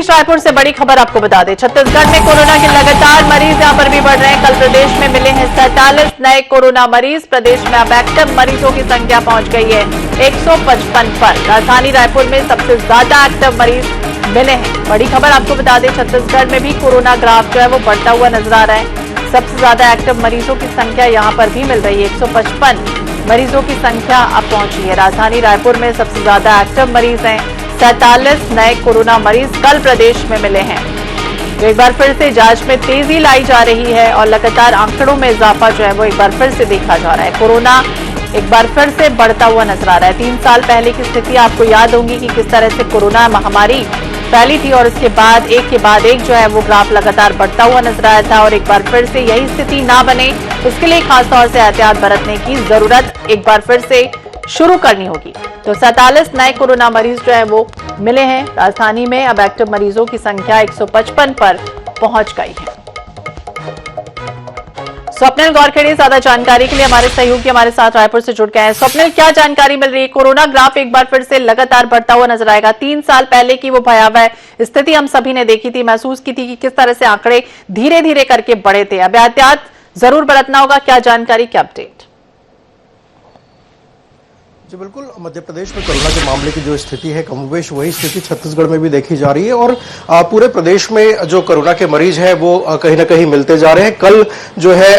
विशेष रायपुर से बड़ी खबर आपको बता दें, छत्तीसगढ़ में कोरोना के लगातार मरीज यहां पर भी बढ़ रहे हैं। कल प्रदेश में मिले हैं 47 नए कोरोना मरीज। प्रदेश में अब एक्टिव मरीजों की संख्या पहुंच गई है 155 पर। राजधानी रायपुर में सबसे ज्यादा एक्टिव मरीज मिले हैं। बड़ी खबर आपको बता दें, छत्तीसगढ़ में भी कोरोना ग्राफ जो है वो बढ़ता हुआ नजर आ रहा है। सबसे ज्यादा एक्टिव मरीजों की संख्या यहां पर भी मिल रही है। 155 मरीजों की संख्या अब पहुंची है। राजधानी रायपुर में सबसे ज्यादा एक्टिव मरीज हैं। 47 नए कोरोना मरीज कल प्रदेश में मिले हैं। तो एक बार फिर से जांच में तेजी लाई जा रही है और लगातार आंकड़ों में इजाफा जो है वो एक बार फिर से देखा जा रहा है। कोरोना एक बार फिर से बढ़ता हुआ नजर आ रहा है। 3 साल पहले की स्थिति आपको याद होगी कि किस तरह से कोरोना महामारी फैली थी और उसके बाद एक जो है वो ग्राफ लगातार बढ़ता हुआ नजर आया था। और एक बार फिर से यही स्थिति ना बने, उसके लिए खासतौर से एहतियात बरतने की जरूरत एक बार फिर से शुरू करनी होगी। तो 47 नए कोरोना मरीज जो है वो मिले हैं। राजधानी में अब एक्टिव मरीजों की संख्या 155 पर पहुंच गई है। स्वप्निल गौरखेड़े ज्यादा जानकारी के लिए हमारे सहयोगी हमारे साथ रायपुर से जुड़ गए हैं। स्वप्निल, क्या जानकारी मिल रही है? कोरोना ग्राफ एक बार फिर से लगातार बढ़ता हुआ नजर आएगा। 3 साल पहले की वो भयावह स्थिति हम सभी ने देखी थी, महसूस की थी कि किस तरह से आंकड़े धीरे धीरे करके बढ़े थे। अब एहतियात जरूर बरतना होगा। क्या जानकारी, क्या अपडेट? जी बिल्कुल, मध्य प्रदेश में कोरोना के मामले की जो स्थिति है कमोबेश वही स्थिति छत्तीसगढ़ में भी देखी जा रही है और पूरे प्रदेश में जो कोरोना के मरीज हैं वो कहीं ना कहीं मिलते जा रहे हैं। कल जो है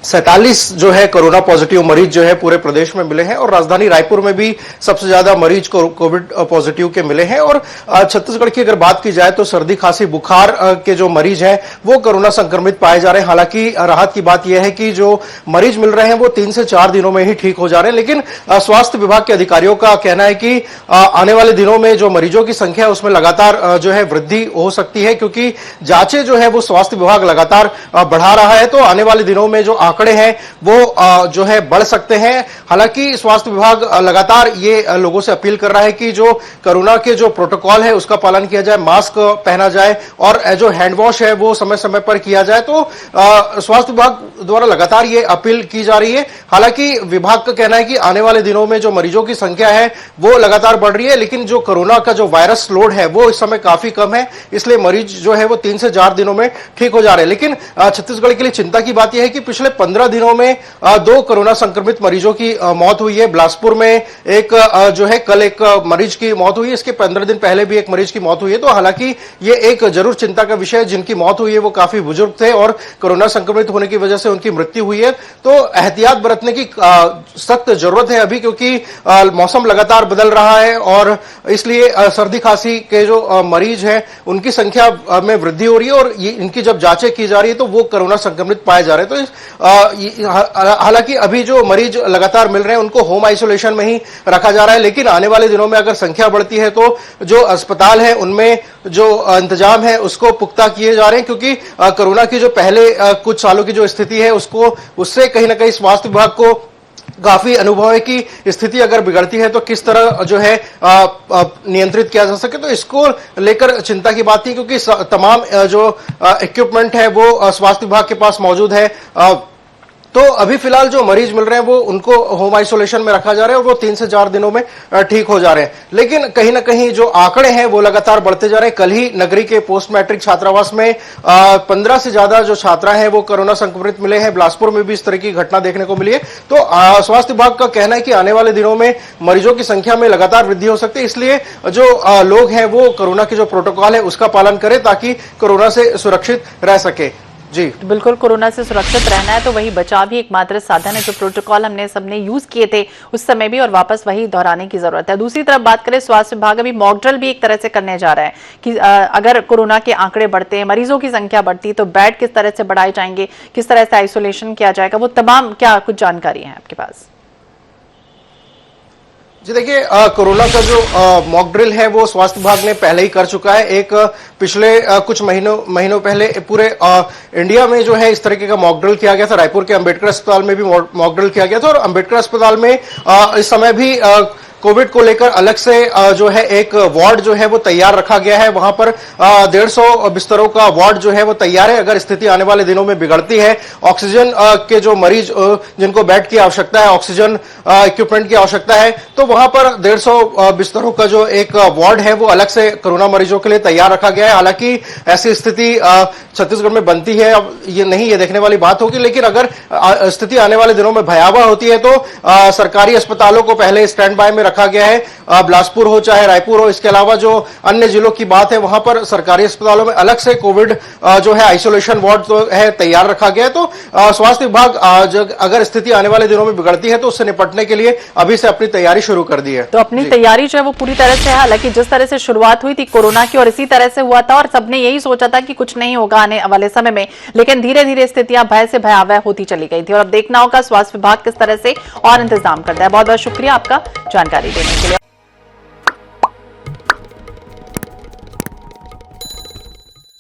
47 जो है कोरोना पॉजिटिव मरीज जो है पूरे प्रदेश में मिले हैं और राजधानी रायपुर में भी सबसे ज्यादा मरीज कोविड पॉजिटिव के मिले हैं। और छत्तीसगढ़ की अगर बात की जाए तो सर्दी खांसी बुखार के जो मरीज हैं वो कोरोना संक्रमित पाए जा रहे हैं। हालांकि राहत की बात यह है कि जो मरीज मिल रहे हैं वो 3 से 4 दिनों में ही ठीक हो जा रहे हैं। लेकिन स्वास्थ्य विभाग के अधिकारियों का कहना है कि आने वाले दिनों में जो मरीजों की संख्या है उसमें लगातार जो है वृद्धि हो सकती है, क्योंकि जांचें जो है वो स्वास्थ्य विभाग लगातार बढ़ा रहा है। तो आने वाले दिनों में जो आंकड़े हैं वो जो है बढ़ सकते हैं। हालांकि स्वास्थ्य विभाग लगातार ये लोगों से अपील कर रहा है कि जो कोरोना के जो प्रोटोकॉल है उसका पालन किया जाए, मास्क पहना जाए और जो हैंड वॉश है वो समय समय पर किया जाए। तो स्वास्थ्य विभाग द्वारा लगातार ये अपील की जा रही है। हालांकि विभाग का कहना है कि आने वाले दिनों में जो मरीजों की संख्या है वो लगातार बढ़ रही है, लेकिन जो कोरोना का जो वायरस लोड है वो इस समय काफी कम है, इसलिए मरीज जो है वो 3 से 4 दिनों में ठीक हो जा रहे हैं। लेकिन छत्तीसगढ़ के लिए चिंता की बात यह है कि पिछले 15 दिनों में 2 कोरोना संक्रमित मरीजों की मौत हुई है। बिलासपुर में एक जो है कल एक मरीज की मौत हुई है, इसके 15 दिन पहले भी एक मरीज की मौत हुई है। तो हालांकि ये एक जरूर चिंता का विषय है। जिनकी मौत हुई है वो काफी बुजुर्ग थे और कोरोना संक्रमित होने की वजह से उनकी मृत्यु हुई है। तो एहतियात बरतने की सख्त जरूरत है अभी, क्योंकि मौसम लगातार बदल रहा है और इसलिए सर्दी खांसी के जो मरीज हैं उनकी संख्या में वृद्धि हो रही है और इनकी जब जांचें की जा रही है तो वो कोरोना संक्रमित पाए जा रहे हैं। तो हालांकि अभी जो मरीज लगातार मिल रहे हैं उनको होम आइसोलेशन में ही रखा जा रहा है, लेकिन आने वाले दिनों में अगर संख्या बढ़ती है तो जो अस्पताल है उनमें जो इंतजाम है उसको पुख्ता किए जा रहे हैं, क्योंकि कोरोना की जो पहले कुछ सालों की जो स्थिति है उससे कहीं ना कहीं स्वास्थ्य विभाग को काफी अनुभव है कि स्थिति अगर बिगड़ती है तो किस तरह जो है नियंत्रित किया जा सके। तो इसको लेकर चिंता की बात थी, क्योंकि तमाम जो इक्विपमेंट है वो स्वास्थ्य विभाग के पास मौजूद है। तो अभी फिलहाल जो मरीज मिल रहे हैं वो उनको होम आइसोलेशन में रखा जा रहा है और वो 3 से 4 दिनों में ठीक हो जा रहे हैं। लेकिन कहीं ना कहीं जो आंकड़े हैं वो लगातार बढ़ते जा रहे हैं। कल ही नगरी के पोस्ट मैट्रिक छात्रावास में 15 से ज्यादा जो छात्रा हैं वो कोरोना संक्रमित मिले हैं। बिलासपुर में भी इस तरह की घटना देखने को मिली है। तो स्वास्थ्य विभाग का कहना है कि आने वाले दिनों में मरीजों की संख्या में लगातार वृद्धि हो सकती है, इसलिए जो लोग हैं वो कोरोना की जो प्रोटोकॉल है उसका पालन करें ताकि कोरोना से सुरक्षित रह सके। जी बिल्कुल, कोरोना से सुरक्षित रहना है तो वही बचाव ही एकमात्र साधन है। जो प्रोटोकॉल हमने सबने यूज किए थे उस समय भी और वापस वही दोहराने की जरूरत है। दूसरी तरफ बात करें, स्वास्थ्य विभाग अभी मॉक ड्रिल भी एक तरह से करने जा रहा है कि अगर कोरोना के आंकड़े बढ़ते हैं, मरीजों की संख्या बढ़ती है तो बेड किस तरह से बढ़ाए जाएंगे, किस तरह से आइसोलेशन किया जाएगा, वो तमाम क्या कुछ जानकारी है आपके पास? जी देखिए, कोरोना का जो मॉक ड्रिल है वो स्वास्थ्य विभाग ने पहले ही कर चुका है। एक पिछले कुछ महीनों पहले पूरे इंडिया में जो है इस तरीके का मॉक ड्रिल किया गया था। रायपुर के अंबेडकर अस्पताल में भी मॉक ड्रिल किया गया था और अंबेडकर अस्पताल में इस समय भी कोविड को लेकर अलग से जो है एक वार्ड जो है वो तैयार रखा गया है। वहां पर 150 बिस्तरों का वार्ड जो है वो तैयार है। अगर स्थिति आने वाले दिनों में बिगड़ती है, ऑक्सीजन के जो मरीज जिनको बेड की आवश्यकता है, ऑक्सीजन इक्विपमेंट की आवश्यकता है, तो वहां पर 150 बिस्तरों का जो एक वार्ड है वो अलग से कोरोना मरीजों के लिए तैयार रखा गया है। हालांकि ऐसी स्थिति छत्तीसगढ़ में बनती है अब ये देखने वाली बात होगी, लेकिन अगर स्थिति आने वाले दिनों में भयावह होती है तो सरकारी अस्पतालों को पहले स्टैंड बाय में रखा गया है। बिलासपुर हो चाहे रायपुर हो, इसके अलावा जो अन्य जिलों की बात है वहां पर सरकारी अस्पतालों में अलग से कोविड जो है आइसोलेशन वार्ड तो है तैयार रखा गया है। तो स्वास्थ्य विभाग अगर स्थिति आने वाले दिनों में बिगड़ती है तो उससे निपटने के लिए अभी से अपनी तैयारी शुरू कर दी है। तो अपनी तैयारी जो है वो पूरी तरह से है। हालांकि जिस तरह से शुरुआत हुई थी कोरोना की और इसी तरह से हुआ था और सबने यही सोचा था कि कुछ नहीं होगा आने वाले समय में, लेकिन धीरे धीरे स्थितियां भय से भयावह होती चली गई थी और अब देखना होगा स्वास्थ्य विभाग किस तरह से और इंतजाम करता है। बहुत बहुत शुक्रिया आपका जानकारी देने के लिए।